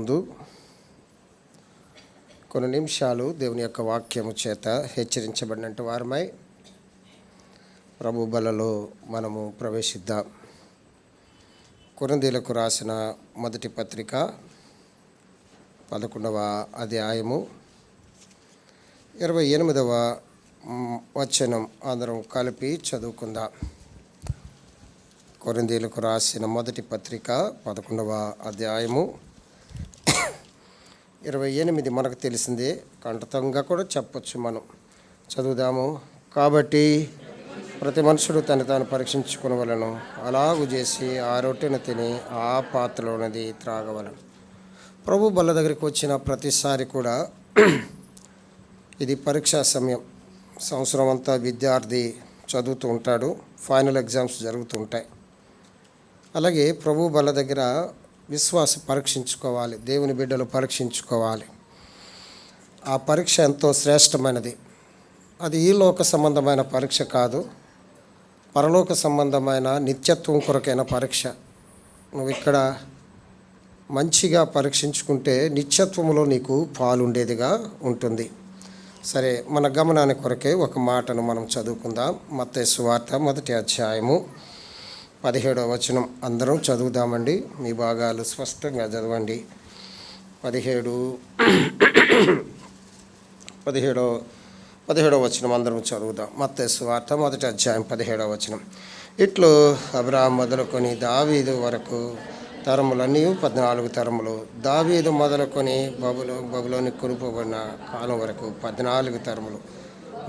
ముందు కొన్ని నిమిషాలు దేవుని యొక్క వాక్యము చేత హెచ్చరించబడినట్టు వారమై ప్రభు బలలో మనము ప్రవేశిద్దాం. కొరింథీయులకు రాసిన మొదటి పత్రిక 11వ అధ్యాయము 28వ వచనం అందరం కలిపి చదువుకుందాం. కొరింథీయులకు రాసిన మొదటి పత్రిక 11వ అధ్యాయము 28 మనకు తెలిసిందే, కంఠతంగా కూడా చెప్పచ్చు. మనం చదువుదాము. కాబట్టి ప్రతి మనుషుడు తను తాను పరీక్షించుకునవలను, అలాగూ చేసి ఆ రొట్టెను తిని ఆ పాత్రలోనిది త్రాగవలను. ప్రభు బల్ల దగ్గరికి వచ్చిన ప్రతిసారి కూడా ఇది పరీక్షా సమయం. సంవత్సరం అంతా విద్యార్థి చదువుతూ ఉంటాడు, ఫైనల్ ఎగ్జామ్స్ జరుగుతూ ఉంటాయి. అలాగే ప్రభు బల్ల దగ్గర విశ్వాసం పరీక్షించుకోవాలి, దేవుని బిడ్డలు పరీక్షించుకోవాలి. ఆ పరీక్ష ఎంతో శ్రేష్టమైనది. అది ఈ లోక సంబంధమైన పరీక్ష కాదు, పరలోక సంబంధమైన నిత్యత్వం కొరకైన పరీక్ష. నువ్వు ఇక్కడ మంచిగా పరీక్షించుకుంటే నిత్యత్వంలో నీకు పాలుండేదిగా ఉంటుంది. సరే, మన గమనానికి కొరకే ఒక మాటను మనం చదువుకుందాం. మత్తయి సువార్త మొదటి అధ్యాయము 17వ వచనం అందరం చదువుదామండి. మీ భాగాలు స్పష్టంగా చదవండి. 17వ వచనం అందరం చదువుదాం. మత్తయి సువార్త మొదటి అధ్యాయం 17వ వచనం. ఇట్లు అబ్రాహాము మొదలుకొని దావీదు వరకు తరములన్నీ 14 తరములు. దావీదు మొదలుకొని బబులోని కొనుపోబడిన కాలం వరకు 14 తరములు.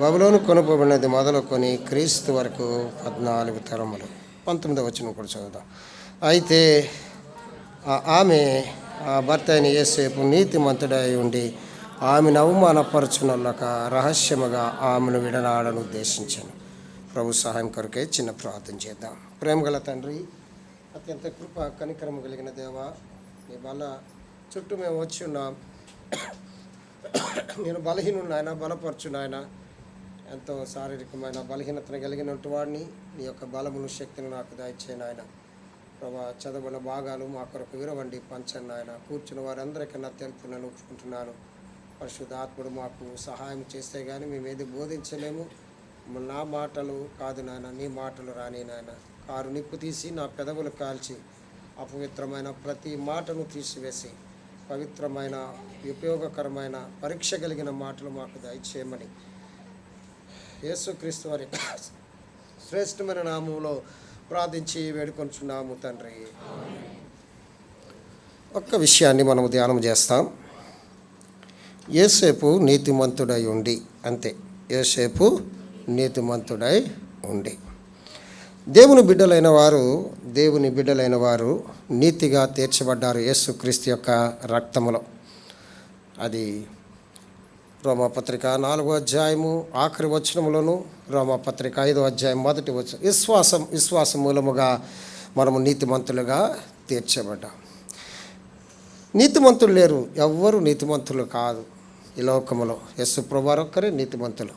బబులోని కొనుపోబడినది మొదలుకొని క్రీస్తు వరకు 14 తరములు. 19వ వచనం కూడా చదువుదాం. అయితే ఆమె ఆ భర్త అయిన యోసేపు నీతిమంతుడై ఉండి ఆమెను అవమానపరచునొల్లక రహస్యముగా ఆమెను విడనాడను ఉద్దేశించాను. ప్రభు సహాయం కొరకే చిన్న ప్రార్థన చేద్దాం. ప్రేమగల తండ్రి, అత్యంత కృప కనికరము కలిగిన దేవా, నీ బల చుట్టూ మేము వచ్చి ఉన్నాం. నేను బలహీనుడు నాయన, బలపరచు నాయన. ఎంతో శారీరకమైన బలహీనతను కలిగినట్టు వాడిని, నీ యొక్క బలమును శక్తిని నాకు దయచేయి నాయన. ప్రభా, చదవల భాగాలు మా కొరకు విరవండి, పంచండి నాయన. కూర్చున్న వారందరికన్నా తెలుపునని ఒప్పుకుంటున్నాను. పరిశుద్ధాత్ముడు మాకు సహాయం చేస్తే కానీ మేము ఏది బోధించలేము. నా మాటలు కాదు నాయన, నీ మాటలు రాని నాయన. కారు నిప్పు తీసి నా పెదవులు కాల్చి అపవిత్రమైన ప్రతి మాటను తీసివేసి పవిత్రమైన ఉపయోగకరమైన పరీక్ష కలిగిన మాటలు మాకు దయచేయమని యేసుక్రీస్తు వారి శ్రేష్టమైన నామంలో ప్రార్థించి వేడుకొంచున్నాము తండ్రి. ఒక్క విషయాన్ని మనము ధ్యానం చేస్తాం. యోసేపు నీతిమంతుడై ఉండి, అంతే. యోసేపు నీతిమంతుడై ఉండి. దేవుని బిడ్డలైన వారు నీతిగా తీర్చబడ్డారు యేసుక్రీస్తు యొక్క రక్తములో. అది రోమాపత్రిక 4వ అధ్యాయము ఆఖరి వచనములను, రోమాపత్రిక 5వ అధ్యాయం మొదటి వచనం. విశ్వాసం మూలముగా మనము నీతిమంతులుగా తీర్చబడ్డాం. నీతిమంతులు లేరు, ఎవ్వరు నీతిమంతులు కాదు ఈ లోకములో. యేసు ప్రభువారు ఒక్కరే నీతిమంతులు.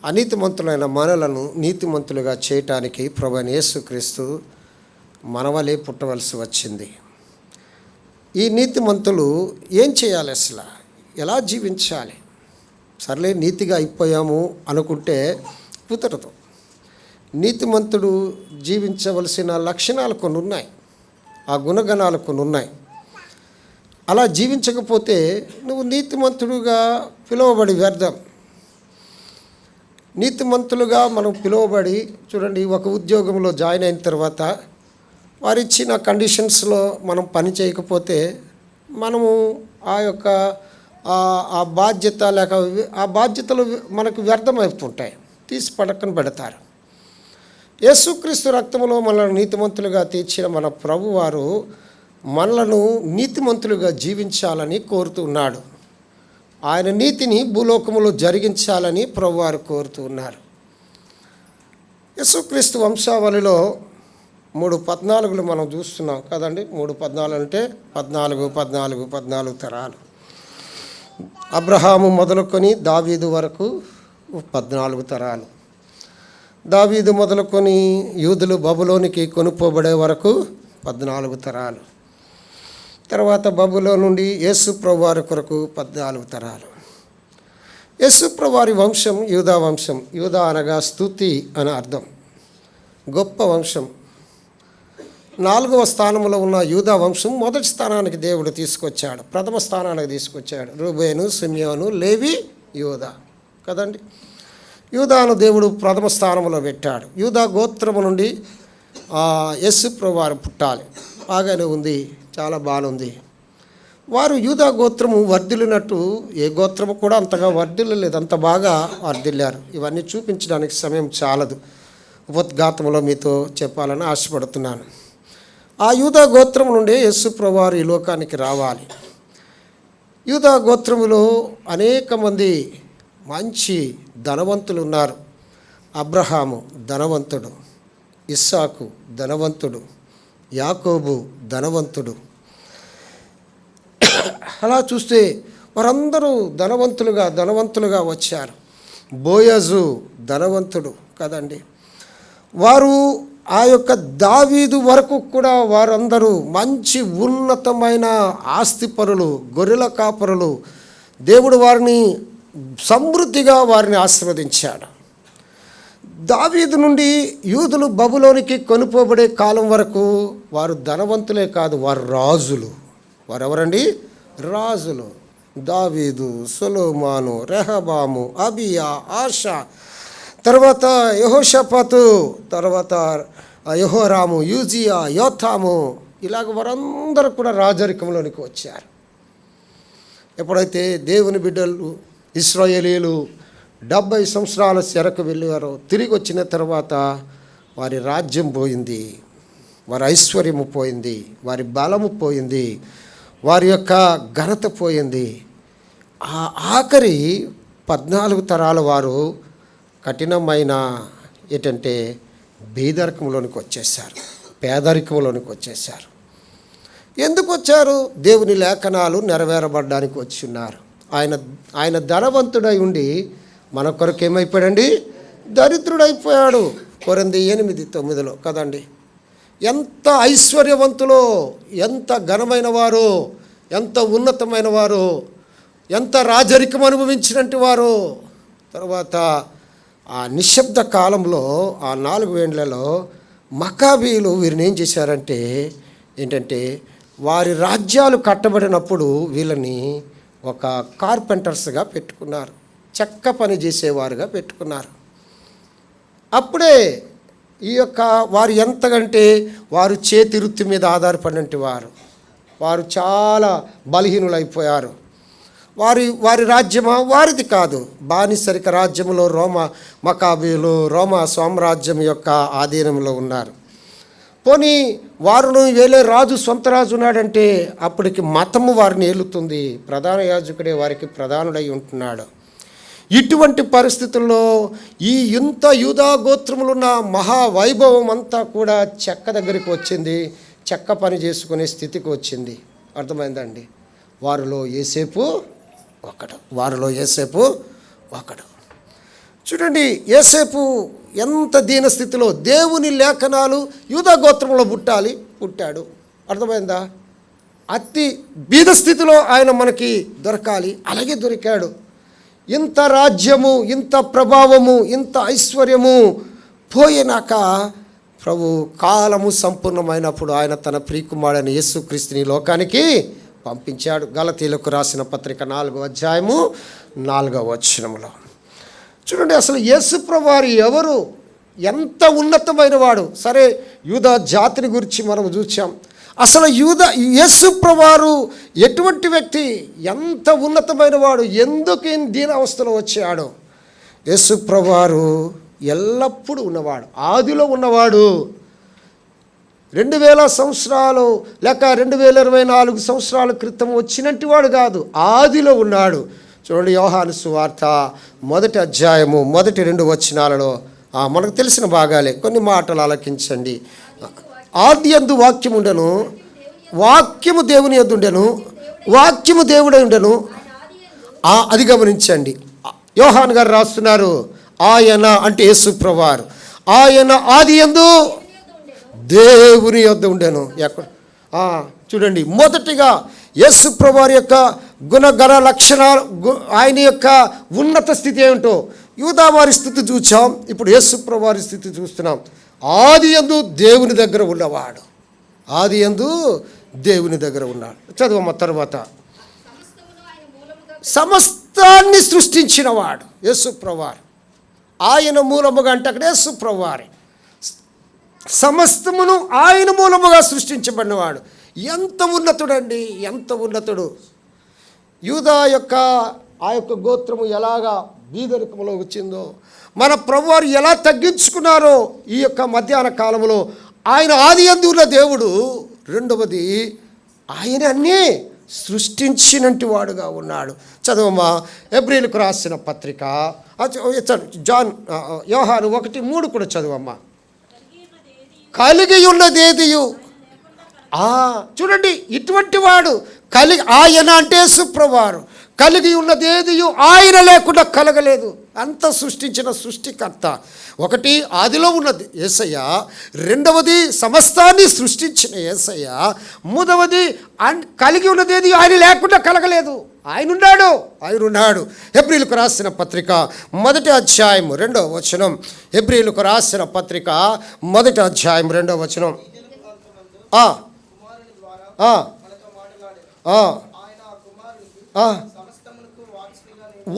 అనీతిమంతులైన మనలను నీతిమంతులుగా చేయటానికి ప్రభువైన యేసుక్రీస్తు మనవలే పుట్టవలసి వచ్చింది. ఈ నీతిమంతులు ఏం చేయాలి, అసలు ఎలా జీవించాలి? సర్లే నీతిగా అయిపోయాము అనుకుంటే కుదరదు. నీతిమంతుడు జీవించవలసిన లక్షణాలు కొన్ని ఉన్నాయి, ఆ గుణగణాలు కొన్ని ఉన్నాయి. అలా జీవించకపోతే నువ్వు నీతిమంతుడుగా పిలువబడి వ్యర్థం. నీతిమంతులుగా మనం పిలువబడి, చూడండి, ఒక ఉద్యోగంలో జాయిన్ అయిన తర్వాత వారిచ్చిన కండిషన్స్లో మనం పని చేయకపోతే మనము ఆ బాధ్యత లేక ఆ బాధ్యతలు మనకు వ్యర్థమవుతుంటాయి, తీసి పడకన పెడతారు. యేసుక్రీస్తు రక్తంలో మనల్ని నీతిమంతులుగా తీర్చిన మన ప్రభువారు మనలను నీతిమంతులుగా జీవించాలని కోరుతున్నాడు. ఆయన నీతిని భూలోకములో జరిగించాలని ప్రభువారు కోరుతున్నారు. యేసుక్రీస్తు వంశావళిలో 3:14 మనం చూస్తున్నాం కదండి. 3:14 అంటే 14 తరాలు. అబ్రహాము మొదలుకొని దావీదు వరకు 14 తరాలు. దావీదు మొదలుకొని యూదులు బబులోనికి కొనుక్కోబడే వరకు 14 తరాలు. తర్వాత బబులో నుండి యేసు ప్రభువారి కొరకు 14 తరాలు. యేసు ప్రభువారి వంశం యూదా వంశం. యూదా అనగా స్తుతి అని అర్థం, గొప్ప వంశం. 4వ స్థానంలో ఉన్న యూదా వంశం మొదటి స్థానానికి దేవుడు తీసుకొచ్చాడు, ప్రథమ స్థానానికి తీసుకొచ్చాడు. రూబేను, సిమియోను, లేవి, యూదా కదండి. యూదాను దేవుడు ప్రథమ స్థానంలో పెట్టాడు. యూదా గోత్రము నుండి యేసు ప్రభువారు పుట్టాలి. బాగానే ఉంది, చాలా బాగుంది. వారు యూదా గోత్రము వర్ధిల్లినట్టు ఏ గోత్రము కూడా అంతగా వర్ధిల్లలేదు, అంత బాగా వర్ధిల్లారు. ఇవన్నీ చూపించడానికి సమయం చాలదు, ఉపోద్ఘాతంలో మీతో చెప్పాలని ఆశపడుతున్నాను. ఆ యూదా గోత్రం నుండి యేసు ప్రభువారు ఈ లోకానికి రావాలి. యూదా గోత్రములో అనేక మంది మంచి ధనవంతులు ఉన్నారు. అబ్రహాము ధనవంతుడు, ఇస్సాకు ధనవంతుడు, యాకోబు ధనవంతుడు. అలా చూస్తే వారందరూ ధనవంతులుగా వచ్చారు. బోయజు ధనవంతుడు కదండి. వారు ఆ యొక్క దావీదు వరకు కూడా వారందరూ మంచి ఉన్నతమైన ఆస్తిపరులు, గొర్రెల కాపరులు. దేవుడు వారిని సమృద్ధిగా ఆశీర్వదించాడు. దావీదు నుండి యూదులు బబులోనికి కొనుపోబడే కాలం వరకు వారు ధనవంతులే కాదు, వారు రాజులు. వారెవరండి? రాజులు. దావీదు, సొలొమోను, రెహబాము, అబియా, ఆషా, తర్వాత యెహోషాపాతు, తర్వాత యెహోరాము, యూజియా, యోతాము, ఇలాగ వారందరూ కూడా రాజరికంలోనికి వచ్చారు. ఎప్పుడైతే దేవుని బిడ్డలు ఇశ్రాయేలీయులు 70 సంవత్సరాల చెరకు వెళ్ళారో, తిరిగి వచ్చిన తర్వాత వారి రాజ్యం పోయింది, వారి ఐశ్వర్యము పోయింది, వారి బలము పోయింది, వారి యొక్క ఘనత పోయింది. ఆ ఆఖరి 14 తరాల వారు కఠినమైన ఏంటంటే పేదరికంలోనికి వచ్చేసారు. ఎందుకు వచ్చారు? దేవుని లేఖనాలు నెరవేరబడడానికి వచ్చి ఉన్నారు. ఆయన ధనవంతుడై ఉండి మన కొరకు ఏమైపోయాడండి? దరిద్రుడైపోయాడు. కొరింథీ 8:9 కదండి. ఎంత ఐశ్వర్యవంతులో, ఎంత ఘనమైన వారు, ఎంత ఉన్నతమైన వారు, ఎంత రాజరికం అనుభవించినట్టు వారు. తర్వాత ఆ నిశ్శబ్ద కాలంలో, ఆ 4 ఏండ్లలో మకాబీలు వీరిని ఏం చేశారంటే ఏంటంటే వారి రాజ్యాలు కట్టబడినప్పుడు వీళ్ళని ఒక కార్పెంటర్స్గా పెట్టుకున్నారు, చెక్క పని చేసేవారుగా పెట్టుకున్నారు. అప్పుడే ఈ యొక్క వారు ఎంతకంటే వారు చేతి వృత్తి మీద ఆధారపడినట్టు వారు చాలా బలహీనులైపోయారు. వారి రాజ్యమా? వారిది కాదు. బానిసరిక రాజ్యంలో మకాబీలు రోమా సామ్రాజ్యం యొక్క ఆధీనంలో ఉన్నారు. పోనీ వారును వేలే రాజు, సొంత రాజు ఉన్నాడంటే అప్పటికి మతము వారిని ఏలుతుంది, ప్రధాన యాజకుడే వారికి ప్రధానుడై ఉంటున్నాడు. ఇటువంటి పరిస్థితుల్లో ఇంత యూదా గోత్రములున్న మహావైభవం అంతా కూడా చెక్క దగ్గరికి వచ్చింది, చెక్క పని చేసుకునే స్థితికి వచ్చింది. అర్థమైందండి? వారిలో యోసేపు ఒకడు. చూడండి, యోసేపు ఎంత దీనస్థితిలో, దేవుని లేఖనాలు యూదా గోత్రంలో పుట్టాడు. అర్థమైందా? అతి బీద స్థితిలో ఆయన మనకి దొరకాలి, అలాగే దొరికాడు. ఇంత రాజ్యము, ఇంత ప్రభావము, ఇంత ఐశ్వర్యము పోయినాక ప్రభు కాలము సంపూర్ణమైనప్పుడు ఆయన తన ప్రియకుమారుడైన యేసుక్రీస్తుని లోకానికి పంపించాడు. గలతీయులకు రాసిన పత్రిక 4వ అధ్యాయము 4వ వచనంలో చూడండి, అసలు యేసు ప్రభువారు ఎవరు, ఎంత ఉన్నతమైన వాడు. సరే, యూదా జాతిని గురించి మనం చూసాం. అసలు యేసు ప్రభువారు ఎటువంటి వ్యక్తి, ఎంత ఉన్నతమైన వాడు, ఎందుకు దీన అవస్థలో వచ్చాడు? యేసు ప్రభువారు ఎల్లప్పుడూ ఉన్నవాడు, ఆదిలో ఉన్నవాడు. 2000 సంవత్సరాలు లేక 2024 సంవత్సరాల క్రితం వచ్చినట్టు వాడు కాదు, ఆదిలో ఉన్నాడు. చూడండి, యోహాను సువార్త 1వ అధ్యాయము 1-2 వచనాలలో మనకు తెలిసిన భాగాలే, కొన్ని మాటలు ఆలకించండి. ఆది యందు వాక్యము ఉండెను, వాక్యము దేవుని యందు ఉండెను, వాక్యము దేవుడై ఉండెను. అది గమనించండి. యోహాను గారు రాస్తున్నారు, ఆయన అంటే యేసు ప్రభువారు, ఆయన ఆది యందు దేవుని యొద్ద ఉండెను. ఎక్కడ చూడండి, మొదటిగా యేసు ప్రభువారి యొక్క గుణగణ లక్షణాలు, ఆయన యొక్క ఉన్నత స్థితి ఏమిటో యూదా వారి స్థితి చూసాం. ఇప్పుడు యేసు ప్రభువారి స్థితి చూస్తున్నాం. ఆదియందు దేవుని దగ్గర ఉన్నవాడు, ఆదియందు దేవుని దగ్గర ఉన్నాడు. చదువమ్మ తర్వాత. సమస్తాన్ని సృష్టించినవాడు యేసు ప్రభువారు. ఆయన మూలముగా అంటే అక్కడ యేసు ప్రభువారే. సమస్తమును ఆయన మూలముగా సృష్టించబడినవాడు. ఎంత ఉన్నతుడండి, ఎంత ఉన్నతుడు. యూదా యొక్క ఆ యొక్క గోత్రము ఎలాగా బీదరికములో వచ్చిందో, మన ప్రభువారు ఎలా తగ్గించుకున్నారో ఈ యొక్క మధ్యాహ్న కాలంలో. ఆయన ఆదియందు ఉన్న దేవుడు. రెండవది, ఆయన అన్నీ సృష్టించినట్టు వాడుగా ఉన్నాడు. చదవమ్మా, హెబ్రీయులకు రాసిన పత్రిక యోహాను 1:3 కూడా చదవమ్మా. కలిగి ఉన్నదేదియు, చూడండి, ఇటువంటి వాడు ఆయన అంటే యేసు ప్రభువారు. కలిగి ఉన్నదేదియు ఆయన లేకుండా కలగలేదు. అంత సృష్టించిన సృష్టికర్త. ఒకటి, ఆదిలో ఉన్నది యేసయ్య. రెండవది, సమస్తాన్ని సృష్టించిన యేసయ్య. మూడవది, కలిగి ఉన్నదేది ఆయన లేకుండా కలగలేదు. ఆయన ఉన్నాడు. హెబ్రీయులకు రాసిన పత్రిక 1వ అధ్యాయం 2వ వచనం. హెబ్రీయులకు రాసిన పత్రిక 1వ అధ్యాయం 2వ వచనం.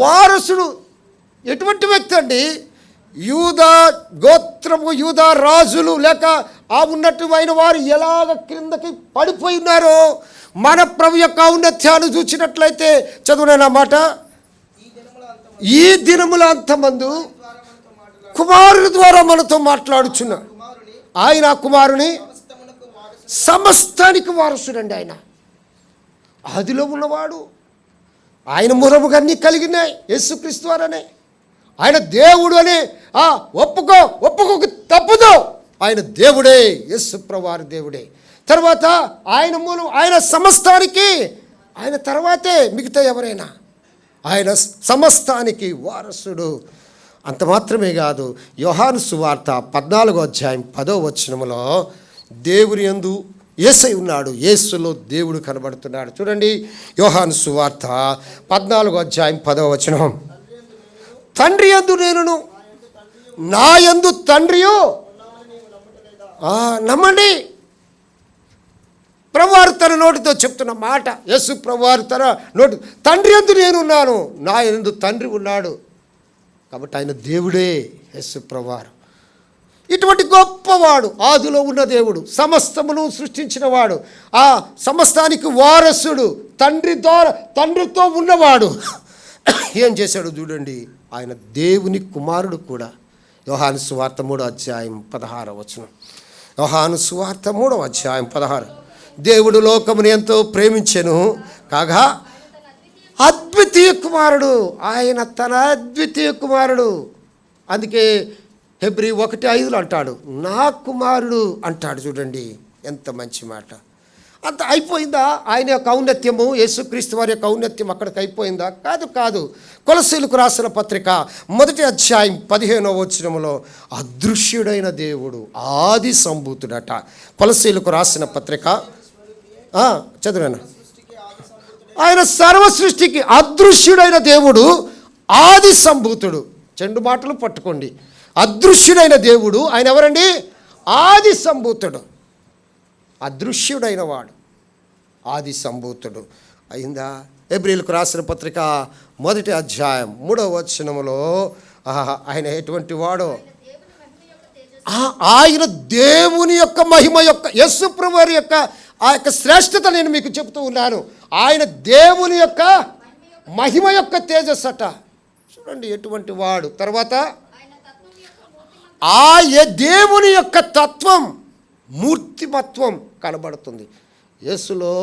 వారసుడు ఎటువంటి వ్యక్తి అండి? యూదా గోత్రము, యూదా రాజులు లేక ఆ ఉన్నట్టుమైన వారు ఎలాగ క్రిందకి పడిపోయి ఉన్నారో మన ప్రభు యొక్క ఔన్నత్యాన్ని చూసినట్లయితే, చదువునైనా మాట, ఈ దినముల అంతమందు కుమారుని ద్వారా మనతో మాట్లాడుచున్నాడు. ఆయన కుమారుని సమస్తానికి వారసుడండి. ఆయన ఆదిలో ఉన్నవాడు. ఆయన మూలముగా అన్నీ కలిగినాయి యేసుక్రీస్తు వారనే. ఆయన దేవుడు అని ఒప్పుకోక తప్పుదో. ఆయన దేవుడే, యేసు ప్రభువారి దేవుడే. తర్వాత ఆయన మూలం, ఆయన సమస్తానికి, ఆయన తర్వాతే మిగతా ఎవరైనా. ఆయన సమస్తానికి వారసుడు. అంత మాత్రమే కాదు, యోహాను సువార్త 14వ అధ్యాయం 10వ వచనములో దేవుని యందు యేసై ఉన్నాడు, యేసులో దేవుడు కనబడుతున్నాడు. చూడండి, యోహాను సువార్త 14వ అధ్యాయం 10వ వచనం. తండ్రి యందు నేనును, నా యందు తండ్రియు నమ్మండి. ప్రభువారు తన నోటితో చెప్తున్న మాట. యేసు ప్రభువారు తన నోటి, తండ్రి యందు నేనున్నాను, నా యందు తండ్రి ఉన్నాడు. కాబట్టి ఆయన దేవుడే యేసు ప్రభువారు. ఇటువంటి గొప్పవాడు, ఆదిలో ఉన్న దేవుడు, సమస్తమును సృష్టించినవాడు, ఆ సమస్తానికి వారసుడు, తండ్రితో ఉన్నవాడు. ఏం చేశాడు చూడండి, ఆయన దేవుని కుమారుడు కూడా. యోహాను సువార్త 3వ అధ్యాయం 16వ వచనం. యోహాను సువార్త 3వ అధ్యాయం 16. దేవుడు లోకమును ఎంతో ప్రేమించెను కాగా అద్వితీయ కుమారుడు, ఆయన తన అద్వితీయ కుమారుడు. అందుకే హెబ్రీ 1:5 అంటాడు, నా కుమారుడు అంటాడు. చూడండి ఎంత మంచి మాట. అంత అయిపోయిందా ఆయన యొక్క ఔన్నత్యము? యేసుక్రీస్తు వారి యొక్క ఔన్నత్యం అక్కడికి అయిపోయిందా? కాదు. కొలస్సీలకు రాసిన పత్రిక 1వ అధ్యాయం 15వ వచనములో అదృశ్యుడైన దేవుడు, ఆది సంభూతుడట. కొలస్సీలకు రాసిన పత్రిక చదువునా, ఆయన సర్వ సృష్టికి అదృశ్యుడైన దేవుడు, ఆది సంభూతుడు. 2 మాటలు పట్టుకోండి. అదృశ్యుడైన దేవుడు ఆయన ఎవరండి? ఆది సంభూతుడు. అదృశ్యుడైన వాడు, ఆది సంభూతుడు. అయిందా? హెబ్రీయులకు రాసిన పత్రిక 1వ అధ్యాయం 3వ వచనములో ఆయన ఎటువంటి వాడో, ఆయన దేవుని యొక్క మహిమ యొక్క, యేసు ప్రభువారి యొక్క ఆ యొక్క శ్రేష్టత నేను మీకు చెప్తూ ఉన్నాను. ఆయన దేవుని యొక్క మహిమ యొక్క తేజస్సు అట. చూడండి ఎటువంటి వాడు. తర్వాత ఆ దేవుని యొక్క తత్వం, మూర్తిమత్వం కనబడుతుంది యేసులో.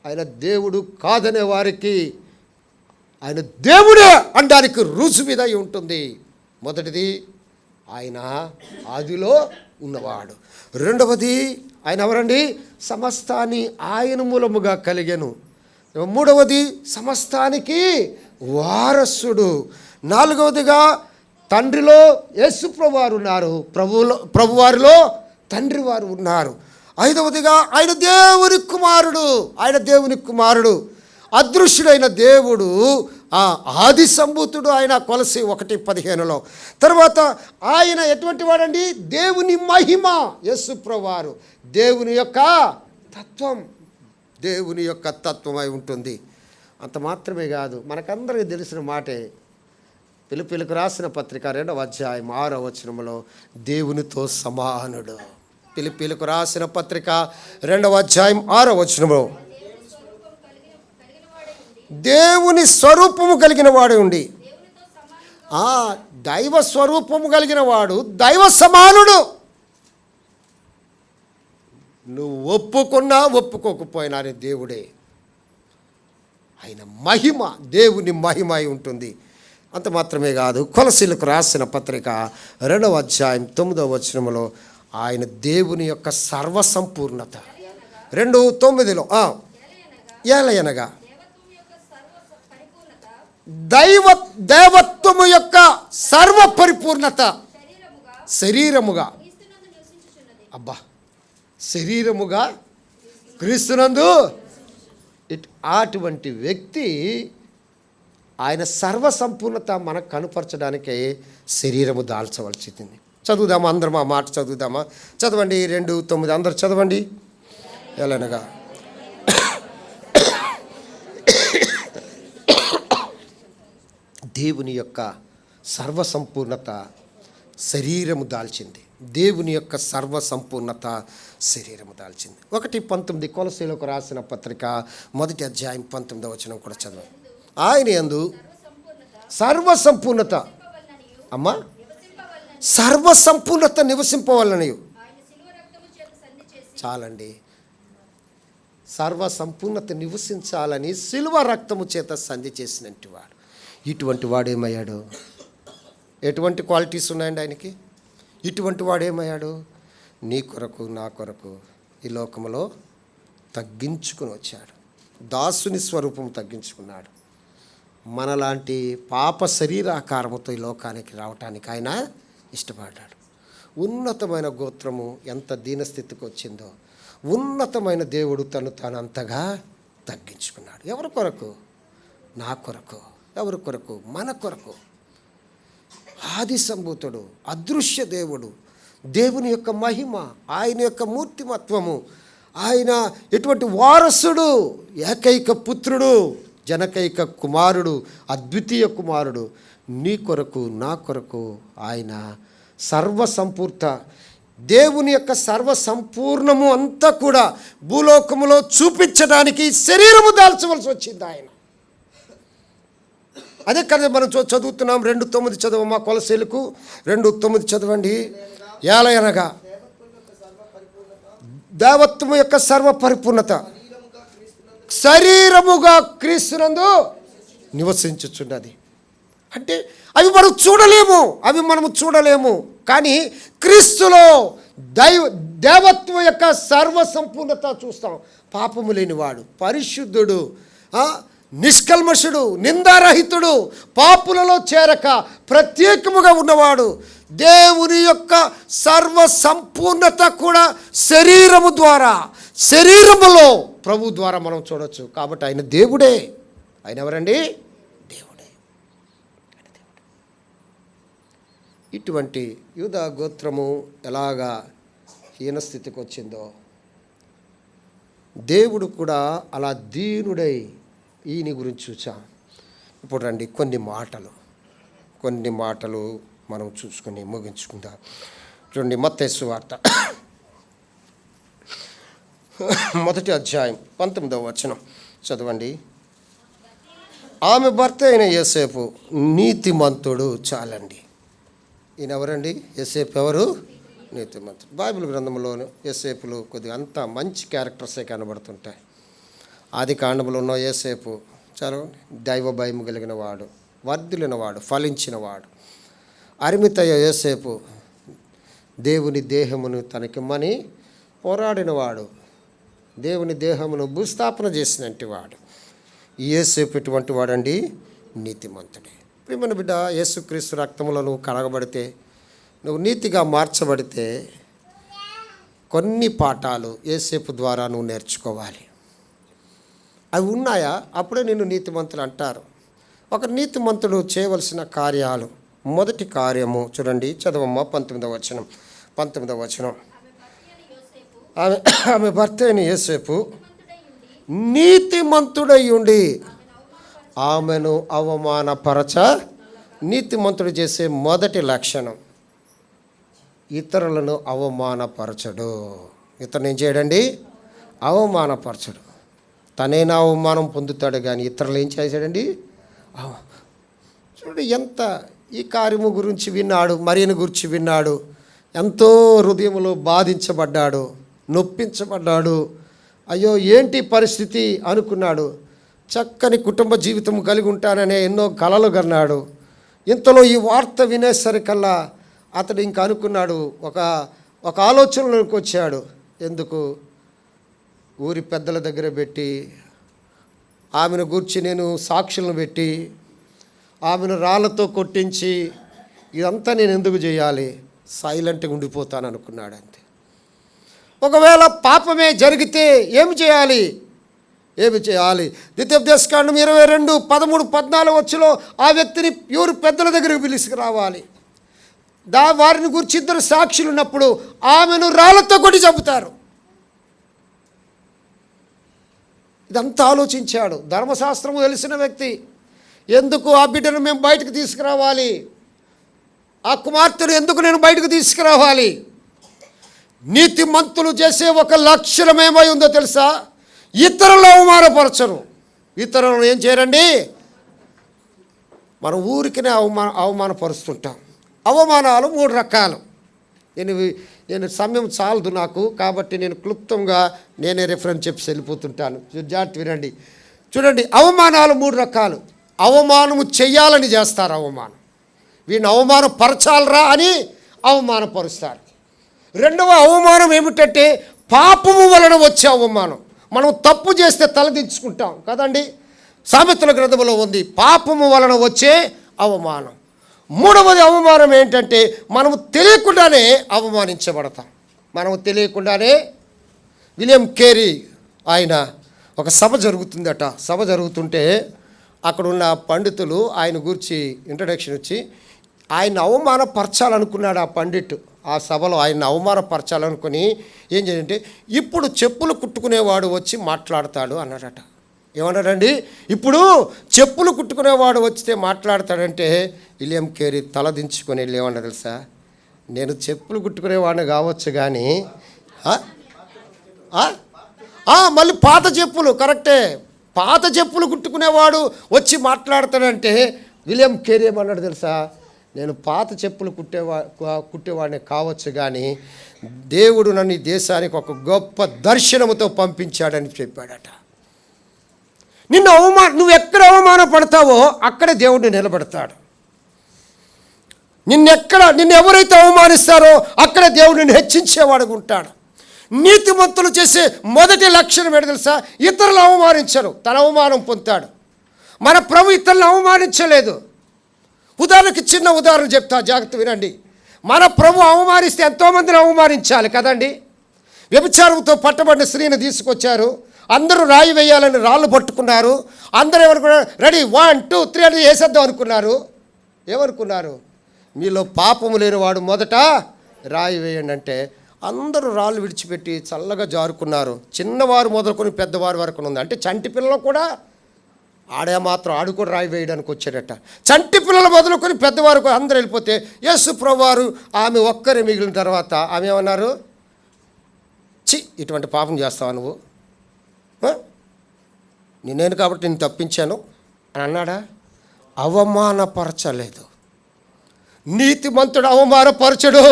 ఆయన దేవుడు కాదనే వారికి ఆయన దేవుడే అనడానికి రుజువిదై ఉంటుంది. మొదటిది, ఆయన ఆదిలో ఉన్నవాడు. రెండవది, ఆయన ఎవరండి? సమస్తాన్ని ఆయన మూలముగా కలిగెను. మూడవది, సమస్తానికి వారసుడు. నాలుగవదిగా, తండ్రిలో యేసు ప్రభువారు ఉన్నారు, ప్రభువారిలో తండ్రి వారు ఉన్నారు. ఐదవదిగా ఆయన దేవుని కుమారుడు. ఆయన దేవుని కుమారుడు, అదృశ్యుడైన దేవుడు, ఆది సంభూతుడు ఆయన. కొలసి 1:15. తర్వాత ఆయన ఎటువంటి వాడండి? దేవుని మహిమ. యేసు ప్రభువారు దేవుని యొక్క తత్వం, దేవుని యొక్క తత్వమై ఉంటుంది. అంత మాత్రమే కాదు, మనకందరికీ తెలిసిన మాటే. పిలుపులకు రాసిన పత్రిక 2వ అధ్యాయం 6వ వచనంలో దేవునితో సమానుడు. పిలుపులకు రాసిన పత్రిక 2వ అధ్యాయం 6వ వచనంలో దేవుని స్వరూపము కలిగిన వాడు ఉండి, దైవ స్వరూపము కలిగిన వాడు దైవ సమానుడు. నువ్వు ఒప్పుకున్నా ఒప్పుకోకపోయినా దేవుడే. ఆయన మహిమ దేవుని మహిమ అయి ఉంటుంది. అంత మాత్రమే కాదు, కొలసీలకు రాసిన పత్రిక 2వ అధ్యాయం 9వ వచనంలో ఆయన దేవుని యొక్క సర్వసంపూర్ణత. 2:9లో ఏలయనగా దేవత్వము యొక్క సర్వ పరిపూర్ణత శరీరముగా, అబ్బా, శరీరముగా క్రీస్తునందు. అటువంటి వ్యక్తి ఆయన సర్వసంపూర్ణత మనకు కనుపరచడానికి శరీరము దాల్చవలసింది. చదువుదామా అందరం? ఆ మాట చదువుదామా? చదవండి. 2:9 అందరు చదవండి. ఎలానగా దేవుని యొక్క సర్వసంపూర్ణత శరీరము దాల్చింది. దేవుని యొక్క సర్వసంపూర్ణత శరీరము దాల్చింది. 1:19 కొలసీలకు రాసిన పత్రిక 1వ అధ్యాయం 19వ వచనం కూడా చదవండి. ఆయన యందు సర్వసంపూర్ణత, అమ్మా, సర్వసంపూర్ణత నివసింపవలనయు. చాలండి. సర్వసంపూర్ణత నివసించాలని శిలువ రక్తము చేత సంధి చేసినట్టు వాడు. ఇటువంటి వాడు ఏమయ్యాడు? ఎటువంటి క్వాలిటీస్ ఉన్నాయండి ఆయనకి? ఇటువంటి వాడు ఏమయ్యాడు? నీ కొరకు నా కొరకు ఈ లోకంలో తగ్గించుకుని వచ్చాడు. దాసుని స్వరూపం తగ్గించుకున్నాడు. మనలాంటి పాప శరీరాకారముతో ఈ లోకానికి రావటానికి ఆయన ఇష్టపడ్డాడు. ఉన్నతమైన గోత్రము ఎంత దీనస్థితికి వచ్చిందో, ఉన్నతమైన దేవుడు తాను అంతగా తగ్గించుకున్నాడు. ఎవరి కొరకు? నా కొరకు. ఎవరి కొరకు? మన కొరకు. ఆది సంభూతుడు, అదృశ్య దేవుడు, దేవుని యొక్క మహిమ, ఆయన యొక్క మూర్తిమత్వము, ఆయన ఎటువంటి వారసుడు, ఏకైక పుత్రుడు, జనకైక కుమారుడు, అద్వితీయ కుమారుడు. నీ కొరకు నా కొరకు ఆయన సర్వసంపూర్త దేవుని యొక్క సర్వసంపూర్ణము అంతా కూడా భూలోకములో చూపించడానికి శరీరము దాల్చవలసి వచ్చింది ఆయన. అదే కదా మనం చదువుతున్నాం. 2:9 చదవమా? కొలసీలకు 2:9 చదవండి. ఏలయనగా దేవత్వము యొక్క సర్వ పరిపూర్ణత శరీరముగా క్రీస్తునందు నివసించుచున్నది. అంటే అవి మనము చూడలేము. కానీ క్రీస్తులో దేవత్వం యొక్క సర్వసంపూర్ణత చూస్తాం. పాపము లేనివాడు, పరిశుద్ధుడు, నిష్కల్మషుడు, నిందారహితుడు, పాపులలో చేరక ప్రత్యేకముగా ఉన్నవాడు. దేవుని యొక్క సర్వసంపూర్ణత కూడా శరీరము ద్వారా, శరీరములో ప్రభు ద్వారా మనం చూడవచ్చు. కాబట్టి ఆయన దేవుడే. ఆయన ఎవరండి? దేవుడే. ఇటువంటి యూదా గోత్రము ఎలాగా హీనస్థితికి వచ్చిందో, దేవుడు కూడా అలా దీనుడై ఈయన గురించి చూసాం. ఇప్పుడు రండి కొన్ని మాటలు మనం చూసుకొని ముగించుకుందాం. చూడండి, మత్తయి సువార్త 1వ అధ్యాయం 19వ వచనం చదవండి. ఆమె భర్త అయిన యోసేపు నీతిమంతుడు. చాలండి. ఈయన ఎవరండి? యోసేపు ఎవరు? నీతిమంతుడు. బైబిల్ గ్రంథంలో యోసేపులు కొద్దిగా అంతా మంచి క్యారెక్టర్సే కనబడుతుంటాయి. ఆది కాండంలో ఉన్న యోసేపు చాలా దైవ భయం కలిగిన వాడు, వర్ధిల్లిన వాడు, ఫలించిన వాడు. అరిమితయ్య యోసేపు దేవుని దేహమును తనకిమ్మని పోరాడినవాడు, దేవుని దేహమును భూస్థాపన చేసినట్టు వాడు. యోసేపు ఎటువంటి వాడండి? నీతిమంతుడే. ప్రియమైన బిడ్డ, యేసుక్రీస్తు రక్తంలో నువ్వు కడగబడితే, నువ్వు నీతిగా మార్చబడితే, కొన్ని పాఠాలు యేసేపు ద్వారా నువ్వు నేర్చుకోవాలి. అవి ఉన్నాయా? అప్పుడే నిన్ను నీతిమంతులు అంటారు. ఒక నీతిమంతుడు చేయవలసిన కార్యాలు, మొదటి కార్యము చూడండి, చదవమ్మ 19వ వచనం. ఆమె భర్త అయిన యోసేపు నీతిమంతుడై ఉండి ఆమెను అవమానపరచ. నీతిమంతుడు చేసే మొదటి లక్షణం, ఇతరులను అవమానపరచడు. ఇతను ఏం చేయడండి? అవమానపరచడు. తనైనా అవమానం పొందుతాడు, కానీ ఇతరులు ఏం చేశాడండి? చూడండి, ఎంత ఈ కార్యము గురించి విన్నాడు, మరియను గురించి విన్నాడు, ఎంతో హృదయంలో బాధించబడ్డాడు, నొప్పించబడ్డాడు. అయ్యో ఏంటి పరిస్థితి అనుకున్నాడు. చక్కని కుటుంబ జీవితం కలిగి ఉంటాననే ఎన్నో కలలు కన్నాడు. ఇంతలో ఈ వార్త వినేసరికల్లా అతడు ఇంకా అనుకున్నాడు, ఒక ఆలోచనలోకి వచ్చాడు. ఎందుకు? ఊరి పెద్దల దగ్గర పెట్టి, ఆమెను గూర్చి నేను సాక్షులను పెట్టి, ఆమెను రాళ్ళతో కొట్టించి, ఇదంతా నేను ఎందుకు చేయాలి? సైలెంట్గా ఉండిపోతాను అనుకున్నాడు. అంతే. ఒకవేళ పాపమే జరిగితే ఏమి చేయాలి? ద్వితీయోపదేశకాండం 22, 13, 14 వచ్చులో ఆ వ్యక్తిని ఊరు పెద్దల దగ్గరికి పిలుచుకురావాలి. వారిని గురించి ఇద్దరు సాక్షులు ఉన్నప్పుడు ఆమెను రాళ్ళతో కొట్టి చంపుతారు. ఇదంతా ఆలోచించాడు. ధర్మశాస్త్రము తెలిసిన వ్యక్తి. ఎందుకు ఆ బిడ్డను మేము బయటకు తీసుకురావాలి? ఆ కుమార్తెను ఎందుకు నేను బయటకు తీసుకురావాలి? నీతిమంతులు చేసే ఒక లక్షణం ఏమై ఉందో తెలుసా? ఇతరులు అవమానపరచరు. ఇతరులను ఏం చేయరండి? మనం ఊరికినే అవమానపరుస్తుంటాం. అవమానాలు 3 రకాలు. నేను సమయం చాలదు నాకు, కాబట్టి నేను క్లుప్తంగా నేనే రిఫరెన్స్ చెప్పి వెళ్ళిపోతుంటాను. జాగ్రత్త వినండి. చూడండి, అవమానాలు 3 రకాలు. అవమానము చెయ్యాలని చేస్తారు. అవమానం, వీడిని అవమానపరచాలరా అని అవమానపరుస్తారు. రెండవ అవమానం ఏమిటంటే పాపము వలన వచ్చే అవమానం. మనం తప్పు చేస్తే తలదించుకుంటాం కదండి. సామెతల గ్రంథంలో ఉంది, పాపము వలన వచ్చే అవమానం. మూడవది అవమానం ఏంటంటే మనము తెలియకుండానే అవమానించబడతాం. మనము తెలియకుండానే. విలియం కేరీ ఆయన ఒక సభ జరుగుతుందట. సభ జరుగుతుంటే అక్కడున్న పండితులు ఆయన గురించి ఇంట్రడక్షన్ ఇచ్చి ఆయన అవమానపరచాలనుకున్నాడు. ఆ పండిట్ ఆ సభలో ఆయన అవమానపరచాలనుకుని ఏం చేయాలంటే, ఇప్పుడు చెప్పులు కుట్టుకునేవాడు వచ్చి మాట్లాడతాడు అన్నాడట. ఏమన్నాడండి? ఇప్పుడు చెప్పులు కుట్టుకునేవాడు వచ్చితే మాట్లాడతాడంటే విలియం కేరీ తలదించుకొని వెళ్ళి ఏమన్నా తెలుసా? నేను చెప్పులు కుట్టుకునేవాడిని కావచ్చు కానీ మళ్ళీ పాత చెప్పులు, కరెక్టే, పాత చెప్పులు కుట్టుకునేవాడు వచ్చి మాట్లాడతాడంటే విలియం కేరీ ఏమన్నాడు తెలుసా? నేను పాత చెప్పులు కుట్టేవాడిని కావచ్చు కానీ దేవుడు నన్ను ఈ దేశానికి ఒక గొప్ప దర్శనముతో పంపించాడని చెప్పాడట. నువ్వు ఎక్కడ అవమానపడతావో అక్కడే దేవుడిని నిలబెడతాడు. నిన్ను ఎవరైతే అవమానిస్తారో అక్కడే దేవుడిని హెచ్చించేవాడుగా ఉంటాడు. నీతిమంతులు చేసే మొదటి లక్షణం ఏంటి తెలుసా? ఇతరులు అవమానించరు, తన అవమానం పొందుతాడు. మన ప్రభు ఇతరులను అవమానించలేదు. ఉదాహరణకి చిన్న ఉదాహరణ చెప్తా, జాగ్రత్త వినండి. మన ప్రభు అవమానిస్తే ఎంతోమందిని అవమానించాలి కదండి. వ్యభిచారంతో పట్టబడిన స్త్రీని తీసుకొచ్చారు. అందరూ రాయి వేయాలని రాళ్ళు పట్టుకున్నారు. అందరూ ఏమనుకున్నారు? రెడీ 1, 2, 3 అని వేసేద్దాం అనుకున్నారు. ఏమనుకున్నారు? మీలో పాపము లేనివాడు మొదట రాయి వేయండి అంటే అందరూ రాళ్ళు విడిచిపెట్టి చల్లగా జారుకున్నారు. చిన్నవారు మొదలుకొని పెద్దవారి వరకు ఉంది. అంటే చంటి పిల్లలు కూడా ఆడు కూడా రాయి వేయడానికి వచ్చాడట. చంటి పిల్లలు మొదలుకొని పెద్దవారు అందరూ వెళ్ళిపోతే యేసు ప్రభువారు ఆమె ఒక్కరే మిగిలిన తర్వాత ఆమె ఏమన్నారు? ఇటువంటి పాపం చేస్తావా నువ్వు? నేను కాబట్టి నేను తప్పించాను అని అన్నాడా? అవమానపరచలేదు. నీతిమంతుడు అవమానపరచడు.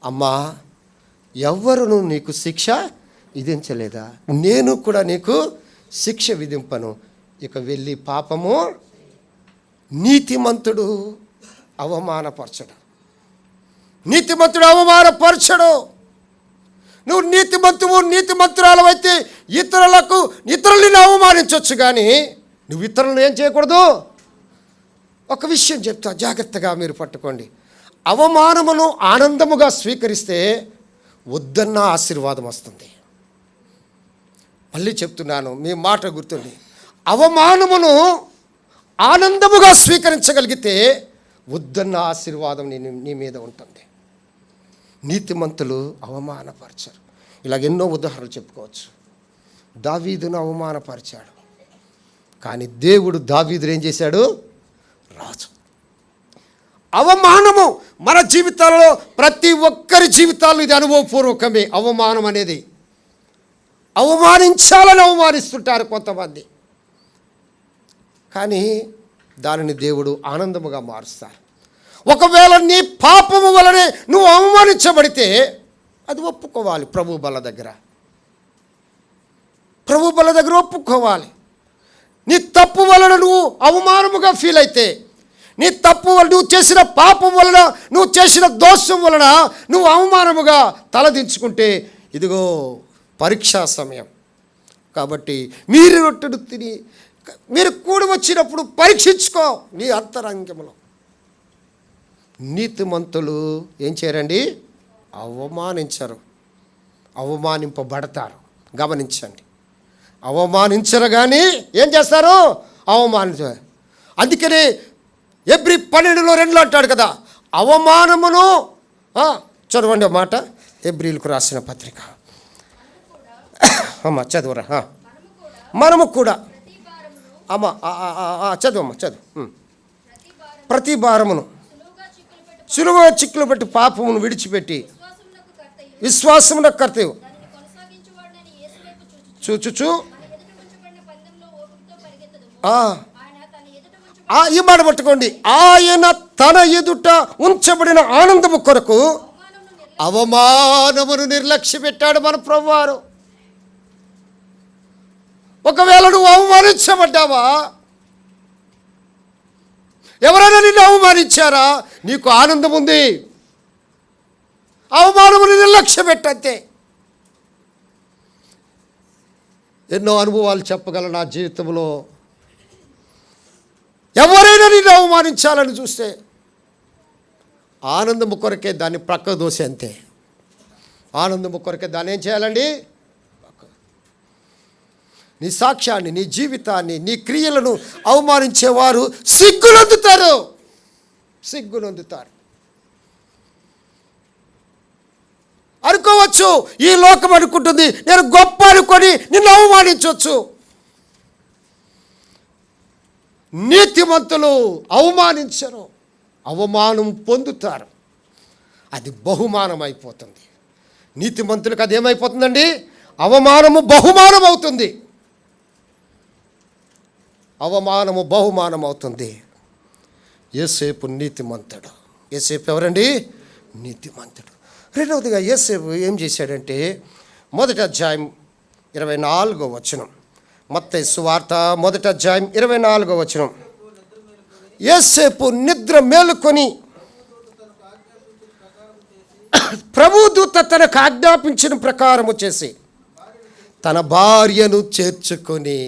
అమ్మా, ఎవ్వరును నీకు శిక్ష విధించలేదా? నేను కూడా నీకు శిక్ష విధింపను. ఇక వెళ్ళి పాపము. నీతిమంతుడు అవమానపరచడు. నీతిమంతుడు అవమానపరచడు. నువ్వు నీతిమంతురాలవైతే ఇతరులని అవమానించవచ్చు, కానీ నువ్వు ఇతరులను ఏం చేయకూడదు. ఒక విషయం చెప్తా, జాగ్రత్తగా మీరు పట్టుకోండి. అవమానమును ఆనందముగా స్వీకరిస్తే వద్దన్న ఆశీర్వాదం వస్తుంది. మళ్ళీ చెప్తున్నాను, మీ మాట గుర్తుంది. అవమానమును ఆనందముగా స్వీకరించగలిగితే వద్దన్న ఆశీర్వాదం నీ మీద ఉంటుంది. నీతిమంతులు అవమానపరచరు. ఇలాగ ఎన్నో ఉదాహరణలు చెప్పుకోవచ్చు. దావీదును అవమానపరిచాడు, కానీ దేవుడు దావీదును ఏం చేశాడు? రాజు. అవమానము మన జీవితాలలో, ప్రతి ఒక్కరి జీవితాల్లో ఇది అనుభవపూర్వకమే. అవమానం అనేది అవమానించాలని అవమానిస్తుంటారు కొంతమంది, కానీ దానిని దేవుడు ఆనందముగా మారుస్తారు. ఒకవేళ నీ పాపము వలనే నువ్వు అవమానించబడితే అది ఒప్పుకోవాలి. ప్రభు బల దగ్గర ఒప్పుకోవాలి. నీ తప్పు వలన నువ్వు అవమానముగా ఫీల్ అయితే, నీ తప్పు వల్ల, నువ్వు చేసిన పాపం వలన, నువ్వు చేసిన దోషం వలన నువ్వు అవమానముగా తలదించుకుంటే, ఇదిగో పరీక్షా సమయం. కాబట్టి మీరు రొట్టెను తిని మీరు కూడి వచ్చినప్పుడు పరీక్షించుకో నీ అంతరంగంలో. నీతిమంతులు ఏం చేయరండి? అవమానించరు, అవమానింపబడతారు. గమనించండి, అవమానించరు కానీ ఏం చేస్తారు? అవమానించారు. అందుకనే ఎబ్రి 12:2 అంటాడు కదా, అవమానమును చదవండి మాట. ఎబ్రిలకు రాసిన పత్రిక అమ్మా చదువురా. మనము కూడా అమ్మా చదువు. ప్రతి భారమును సులువుగా చిక్కులు పెట్టి పాపమును విడిచిపెట్టి విశ్వాసమునకు కర్తవ్యం చూచుచు ఈ మాట పట్టుకోండి. ఆయన తన ఎదుట ఉంచబడిన ఆనందము కొరకు అవమానమును నిర్లక్ష్య పెట్టాడు మన ప్రభువారు. ఒకవేళ నువ్వు అవమానించబడ్డావా, ఎవరైనా నిన్ను అవమానించారా, నీకు ఆనందం ఉంది. అవమానమును నిర్లక్ష్య పెట్టంతే. ఎన్నో అనుభవాలు చెప్పగలను నా జీవితంలో. ఎవరైనా నిన్ను అవమానించాలని చూస్తే ఆనందము కొరకే దాన్ని ప్రక్క దోసే, అంతే. ఆనందము కొరకే దాన్ని ఏం చేయాలండి? నీ సాక్ష్యాన్ని, నీ జీవితాన్ని, నీ క్రియలను అవమానించేవారు సిగ్గునొందుతారు. అనుకోవచ్చు, ఈ లోకం అనుకుంటుంది నేను గొప్ప అనుకొని నిన్ను అవమానించవచ్చు. నీతిమంతులు అవమానించరు, అవమానం పొందుతారు. అది బహుమానం అయిపోతుంది. నీతిమంతులకు అది ఏమైపోతుందండి? అవమానము బహుమానం అవుతుంది. అవమానము బహుమానం అవుతుంది. యోసేపు నీతిమంతుడు. యోసేపు ఎవరండి? నీతిమంతుడు. రెండవదిగా యోసేపు ఏం చేశాడంటే, 1వ అధ్యాయం 24వ వచనం, మత్తయి సువార్త 1వ అధ్యాయం 24వ వచనం. యోసేపు నిద్ర మేలుకొని ప్రభుదూత తనకు ఆజ్ఞాపించిన ప్రకారము చేసి తన భార్యను చేర్చుకొని.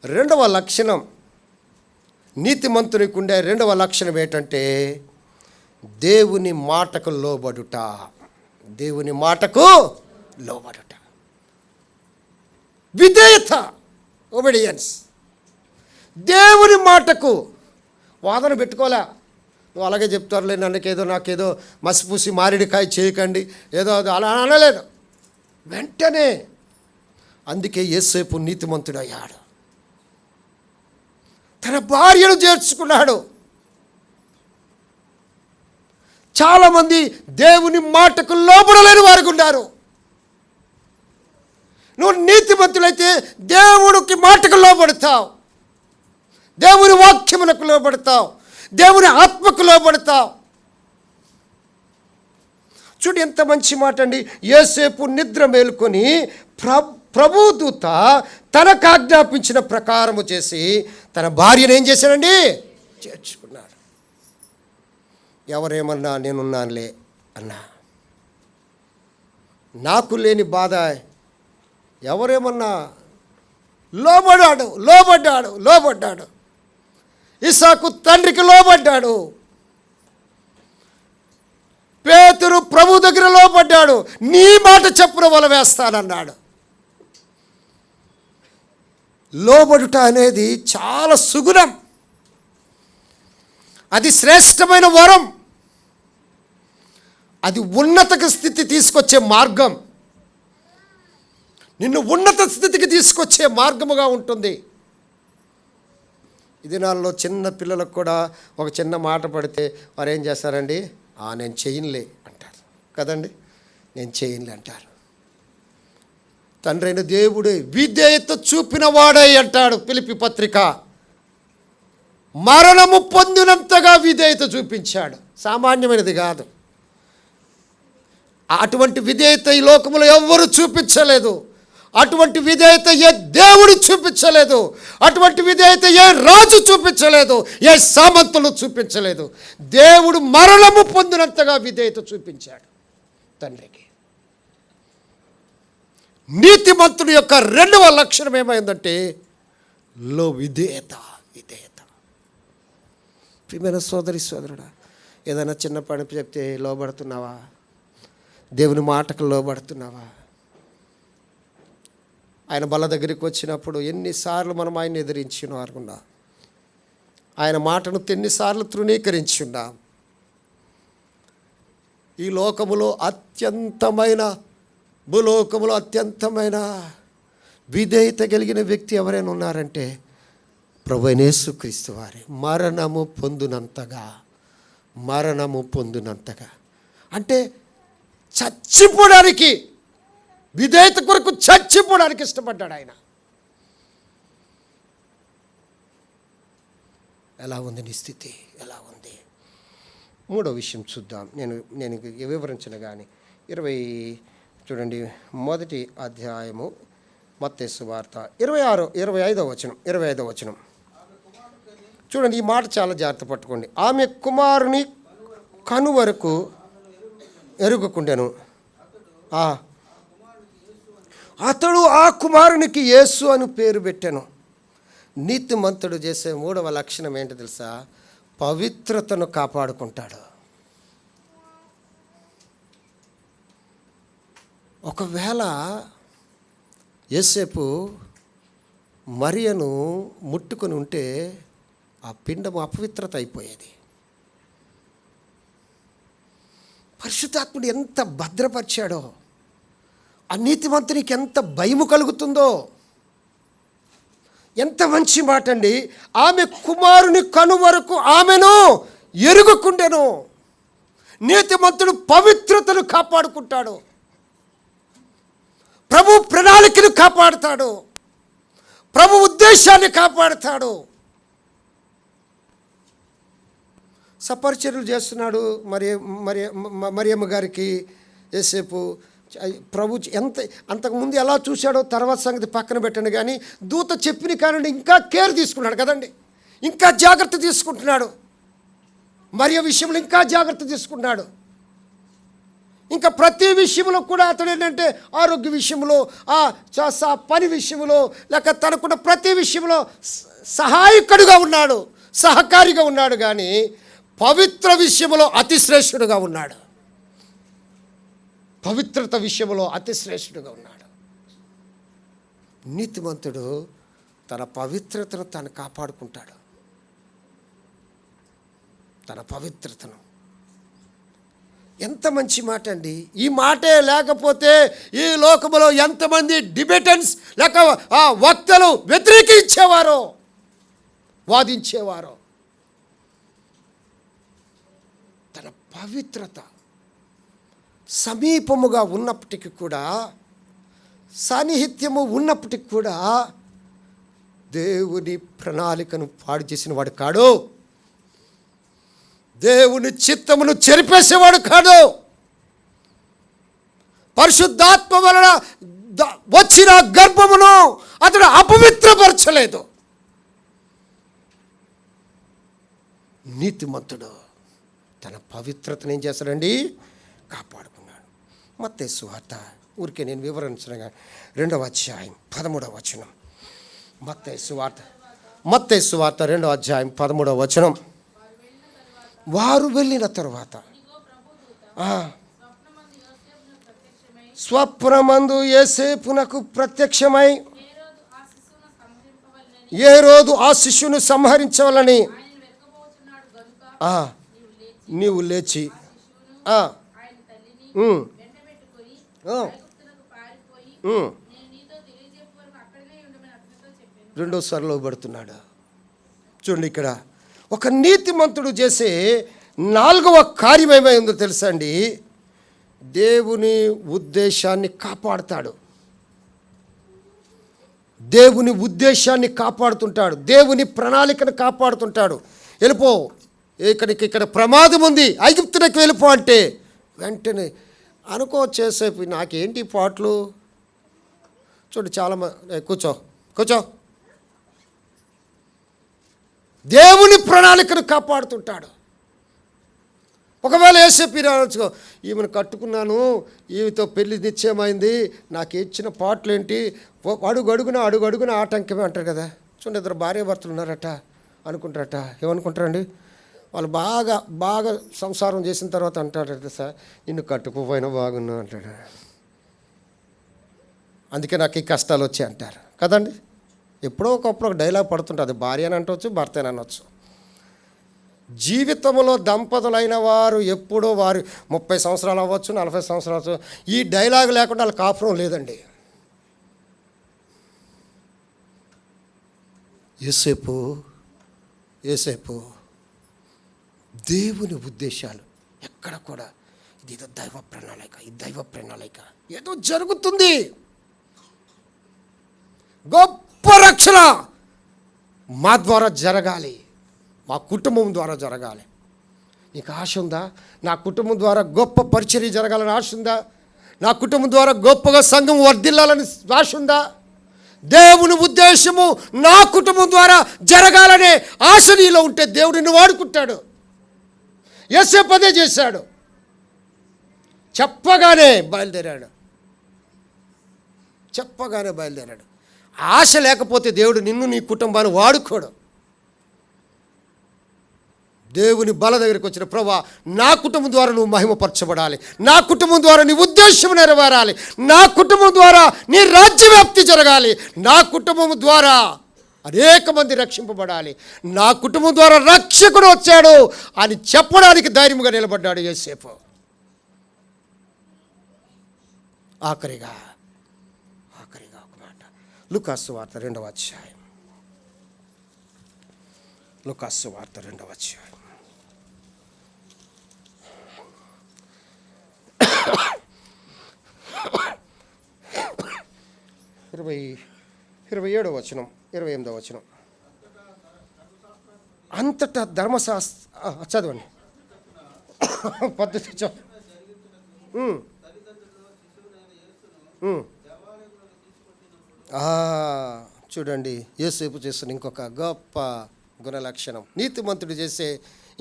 రెండవ లక్షణం, నీతిమంతునికి ఉండే రెండవ లక్షణం ఏంటంటే దేవుని మాటకు లోబడుట. దేవుని మాటకు లోబడుట, విధేయత, ఒబీడియన్స్. దేవుని మాటకు వాదన పెట్టుకోలే. నువ్వు అలాగే చెప్తారులే, నాకేదో మసిపూసి మారేడికాయ చేయకండి, ఏదో అలా అనలేదు. వెంటనే అందుకే యోసేపు నీతిమంతుడయ్యాడు. తన భార్యను చేర్చుకున్నాడు. చాలామంది దేవుని మాటకు లోబడలేని వారికి ఉన్నారు. నువ్వు నీతిమంతులైతే దేవుడికి మాటకు లోబడతావు, దేవుని వాక్యమునకు లోబడతావు, దేవుని ఆత్మకు లోబడతావు. చూడు ఎంత మంచి మాట అండి. యోసేపు నిద్ర మేలుకొని ప్రభుదూత తనకు ఆజ్ఞాపించిన ప్రకారము చేసి తన భార్యను ఏం చేశాడండి? చేర్చుకున్నాడు. ఎవరేమన్నా నేనున్నానులే అన్నా, నాకు లేని బాధ ఎవరేమన్నా. లోబడ్డాడు. ఇస్సాకు తండ్రికి లోబడ్డాడు. పేతురు ప్రభు దగ్గర లోబడ్డాడు. నీ మాట చెప్పున వల వేస్తానన్నాడు. లోబడుట అనేది చాలా సుగుణం. అది శ్రేష్టమైన వరం. అది ఉన్నత స్థితి తీసుకొచ్చే మార్గం. నిన్ను ఉన్నత స్థితికి తీసుకొచ్చే మార్గముగా ఉంటుంది. ఈ దినాల్లో చిన్న పిల్లలకు కూడా ఒక చిన్న మాట పడితే వారు ఏం చేస్తారండి? నేను చేయనులే అంటారు కదండి. నేను చేయనులే అంటారు. తండ్రి అయిన దేవుడే విధేయత చూపిన వాడై అంటాడు ఫిలిప్పీ పత్రిక. మరణము పొందినంతగా విధేయత చూపించాడు. సామాన్యమైనది కాదు. అటువంటి విధేయత ఈ లోకములో ఎవ్వరూ చూపించలేదు. అటువంటి విధేయత ఏ దేవుడు చూపించలేదు. అటువంటి విధేయత ఏ రాజు చూపించలేదు. ఏ సామంతులు చూపించలేదు. దేవుడు మరణము పొందినంతగా విధేయత చూపించాడు తండ్రికి. నీతిమంతుడి యొక్క రెండవ లక్షణం ఏమైందంటే విధేయత. ప్రియమైన సోదరి సోదరుడా, ఏదైనా చిన్న పని చెప్తే లోబడుతున్నావా? దేవుని మాటకు లోబడుతున్నావా? ఆయన బల్ల దగ్గరికి వచ్చినప్పుడు ఎన్నిసార్లు మనం ఆయన ఎదిరించున్నాం. ఆయన మాటను ఎన్నిసార్లు తృణీకరించున్నాం. ఈ లోకములో భూలోకములో అత్యంతమైన విధేయత కలిగిన వ్యక్తి ఎవరైనా ఉన్నారంటే ప్రభువైన యేసుక్రీస్తు వారే. మరణము పొందునంతగా అంటే చచ్చిపోవడానికి, విధేయత కొరకు చచ్చిపోవడానికి ఇష్టపడ్డాడు ఆయన. ఎలా ఉంది నీ స్థితి? ఎలా ఉంది? మూడో విషయం చూద్దాం. నేను వివరించిన కానీ 20 మొదటి అధ్యాయము మత్తయి సువార్త 25వ వచనం చూడండి. ఈ మాట చాలా జాగ్రత్త పట్టుకోండి. ఆమె కుమారుని కను వరకు ఎరుగకుండెను. అతడు ఆ కుమారునికి యేసు అని పేరు పెట్టాను. నీతిమంతుడు చేసే మూడవ లక్షణం ఏంటో తెలుసా? పవిత్రతను కాపాడుకుంటాడు. ఒకవేళ యోసేపు మరియను ముట్టుకొని ఉంటే ఆ పిండము అపవిత్రత అయిపోయేది. పరిశుద్ధాత్ముడు ఎంత భద్రపరిచాడో, ఆ నీతిమంతునికి ఎంత భయము కలుగుతుందో. ఎంత మంచి మాట అండి. ఆమె కుమారుని కను వరకు ఆమెను ఎరుగుకుండెను. నీతిమంతుడు పవిత్రతను కాపాడుకుంటాడు. ప్రభు ప్రణాళికను కాపాడుతాడు. ప్రభు ఉద్దేశాన్ని కాపాడుతాడు. సపరిచర్యలు చేస్తున్నాడు మరియమ్మ గారికి యేసేపు. ప్రభు అంతకుముందు ఎలా చూశాడో తర్వాత సంగతి పక్కన పెట్టండి, కానీ దూత చెప్పిన కారణం ఇంకా కేర్ తీసుకున్నాడు కదండి. ఇంకా జాగ్రత్త తీసుకుంటున్నాడు. మరియ విషయంలో ఇంకా జాగ్రత్త తీసుకున్నాడు. ఇంకా ప్రతి విషయంలో కూడా అతడు ఏంటంటే ఆరోగ్య విషయంలో, పని విషయంలో, లేక తనకున్న ప్రతి విషయంలో సహాయకుడుగా ఉన్నాడు, సహకారిగా ఉన్నాడు. కానీ పవిత్ర విషయంలో అతిశ్రేష్ఠుడుగా ఉన్నాడు. పవిత్రత విషయంలో అతిశ్రేష్ఠుడుగా ఉన్నాడు. నీతిమంతుడు తన పవిత్రతను తాను కాపాడుకుంటాడు. తన పవిత్రతను. ఎంత మంచి మాట అండి. ఈ మాటే లేకపోతే ఈ లోకములో ఎంతమంది డిబేటెన్స్ లేక వక్తలు వ్యతిరేకించేవారో, వాదించేవారో. తన పవిత్రత సమీపముగా ఉన్నప్పటికీ కూడా, సాన్నిహిత్యము ఉన్నప్పటికీ కూడా దేవుని ప్రణాళికను పాడు చేసిన వాడు కాడు. దేవుని చిత్తమును చెరిపేసేవాడు కాడు. పరిశుద్ధాత్మ వలన వచ్చిన గర్భమును అతడు అపవిత్రపరచలేదు. నీతిమంతుడు తన పవిత్రతను ఏం చేస్తాడండి? కాపాడుకున్నాడు. మత్తయి సువార్త ఊరికే నేను వివరించిన 2వ అధ్యాయం 13వ వచనం. మత్తయి సువార్త 2వ అధ్యాయం 13వ వచనం. వారు వెళ్ళిన తరువాత స్వప్నమందు యోసేపునకు ప్రత్యక్షమై హేరోదు ఆ శిశువును సంహరించవాలని నీవు లేచి రెండోసారి లోబడుతున్నాడు. చూడండి, ఇక్కడ ఒక నీతిమంతుడు చేసే 4వ కార్యం ఏమైందో తెలుసా అండి? దేవుని ఉద్దేశాన్ని కాపాడుతాడు. దేవుని ఉద్దేశాన్ని కాపాడుతుంటాడు. దేవుని ప్రణాళికను కాపాడుతుంటాడు. వెళ్ళిపో, ఇక్కడ ప్రమాదం ఉంది, ఐగుప్తునికి వెళ్ళిపో అంటే వెంటనే చేసేపు నాకేంటి పాటలు. చూడు, చాలా కూర్చో. దేవుని ప్రణాళికను కాపాడుతుంటాడు. ఒకవేళ యోసేపు రావచ్చు, ఈమెను కట్టుకున్నాను, ఈమెతో పెళ్లి నిశ్చయమైంది, నాకు ఇచ్చిన పాటలు ఏంటి, అడుగడుగున ఆటంకమే అంటారు కదా. చూడండి, 2 భార్యాభర్తలు ఉన్నారట అనుకుంటారట. ఏమనుకుంటారండి? వాళ్ళు బాగా సంసారం చేసిన తర్వాత అంటారట, సార్ నిన్ను కట్టుకోపోయినా బాగున్నా అంటాడు. అందుకే నాకు ఈ కష్టాలు వచ్చాయి అంటారు కదండి. ఎప్పుడో ఒకప్పుడు ఒక డైలాగ్ పడుతుంటుంది. భార్య అని అనవచ్చు, భర్త అని అనొచ్చు. జీవితంలో దంపతులైన వారు ఎప్పుడో వారు 30 సంవత్సరాలు అవ్వచ్చు, 40 సంవత్సరాలు అవ్వచ్చు, ఈ డైలాగ్ లేకుండా వాళ్ళ కాపురం లేదండి. యోసేపు దేవుని ఉద్దేశాలు ఎక్కడ కూడా ఇదేదో దైవ ప్రణాళిక ఏదో జరుగుతుంది, గొప్ప రక్షణ మా ద్వారా జరగాలి, మా కుటుంబం ద్వారా జరగాలి. నీకు ఆశ ఉందా? నా కుటుంబం ద్వారా గొప్ప పరిచర్య జరగాలని ఆశ ఉందా? నా కుటుంబం ద్వారా గొప్పగా సంఘం వర్ధిల్లాలని ఆశ ఉందా? దేవుని ఉద్దేశము నా కుటుంబం ద్వారా జరగాలనే ఆశ నీలో ఉంటే దేవుడు నిన్ను వాడుకుంటాడు. యోసేపు అదే చేశాడు. చెప్పగానే బయలుదేరాడు. ఆశ లేకపోతే దేవుడు నిన్ను, నీ కుటుంబాన్ని వాడుకోడు. దేవుని బల దగ్గరికి వచ్చిన ప్రభువా, నా కుటుంబం ద్వారా నువ్వు మహిమపరచబడాలి, నా కుటుంబం ద్వారా నీ ఉద్దేశం నెరవేరాలి, నా కుటుంబం ద్వారా నీ రాజ్యవ్యాప్తి జరగాలి, నా కుటుంబం ద్వారా అనేక మంది రక్షింపబడాలి, నా కుటుంబం ద్వారా రక్షకుడు వచ్చాడు అని చెప్పడానికి ధైర్యంగా నిలబడ్డాడు యోసేపు. ఆఖరిగా ఒక మాట, లూకాసు వార్త 2వ అధ్యాయం. లూకాసు వార్త 2వ అధ్యాయం. 27వ వచనం, 28వ వచనం. అంతటా ధర్మశాస్త్ర చదవండి, పద్ధతి చూడండి. యోసేపు చేస్తున్న ఇంకొక గొప్ప గుణలక్షణం, నీతిమంతుడు చేసే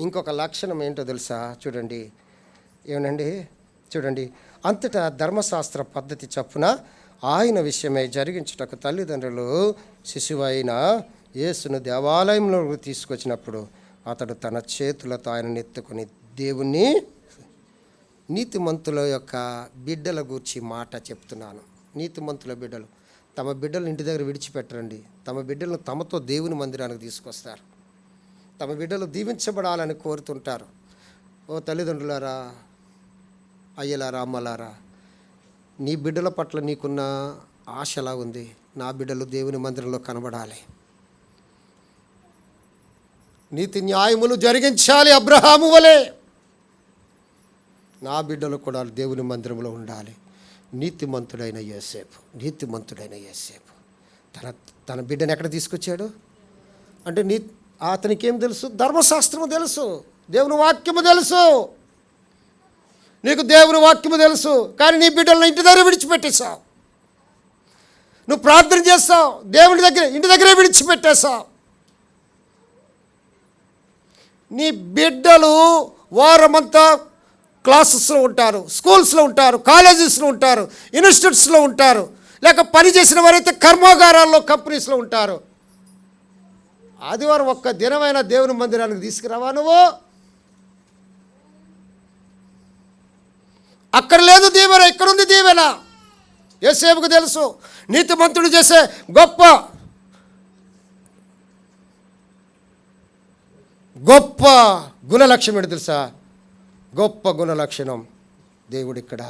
ఇంకొక లక్షణం ఏంటో తెలుసా? చూడండి, ఏమనండి, చూడండి. అంతటా ధర్మశాస్త్ర పద్ధతి చొప్పున ఆయన విషయమై జరిగించుటకు తల్లిదండ్రులు శిశువైన యేసును దేవాలయంలోకి తీసుకొచ్చినప్పుడు అతడు తన చేతులతో ఆయనను ఎత్తుకొని దేవుణ్ణి, నీతిమంతుల యొక్క బిడ్డల గూర్చి మాట చెప్తున్నాను. నీతిమంతుల బిడ్డలు తమ బిడ్డలు ఇంటి దగ్గర విడిచిపెట్టరండి. తమ బిడ్డలను తమతో దేవుని మందిరానికి తీసుకొస్తారు. తమ బిడ్డలు దీవించబడాలని కోరుతుంటారు. ఓ తల్లిదండ్రులారా, అయ్యలారా, అమ్మలారా, నీ బిడ్డల పట్ల నీకున్న ఆశ ఎలా ఉంది? నా బిడ్డలు దేవుని మందిరంలో కనబడాలి, నీతి న్యాయములు జరిగించాలి అబ్రహాము వలె. నా బిడ్డలు కూడా దేవుని మందిరంలో ఉండాలి. నీతిమంతుడైన యోసేపు తన బిడ్డను ఎక్కడ తీసుకొచ్చాడు అంటే అతనికి ఏం తెలుసు? ధర్మశాస్త్రము తెలుసు, దేవుని వాక్యము తెలుసు. నీకు దేవుని వాక్యము తెలుసు, కానీ నీ బిడ్డలను ఇంటి దగ్గర విడిచిపెట్టేశావు. నువ్వు ప్రార్థన చేస్తావు, దేవుని దగ్గర ఇంటి దగ్గరే విడిచిపెట్టేశావు. నీ బిడ్డలు వారమంతా క్లాసెస్లో ఉంటారు, స్కూల్స్లో ఉంటారు, కాలేజెస్లో ఉంటారు, ఇన్స్టిట్యూట్స్లో ఉంటారు, లేక పని చేసిన వారైతే కర్మాగారాల్లో, కంపెనీస్లో ఉంటారు. ఆదివారం ఒక్క దినమైన దేవుని మందిరానికి తీసుకురావా నువ్వు? ప్రార్థన. యోసేపుకు తెలుసు నీతిమంతుడు చేసే గొప్ప గుణలక్షణం ఏంటి తెలుసా? గొప్ప గుణలక్షణం. దేవుడు ఇక్కడ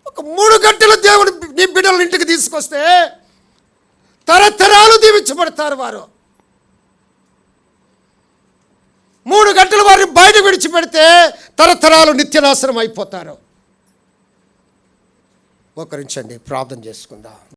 ఒక 3 గంటలు దేవుడు నీ బిడ్డలను ఇంటికి తీసుకొస్తే తరతరాలు దీవించబడతారు వారు. 3 గంటలు వారిని బయట విడిచిపెడితే తరతరాలు నిత్యనాశనం అయిపోతారు. ఒకరించండి, ప్రార్థన చేసుకుందాం.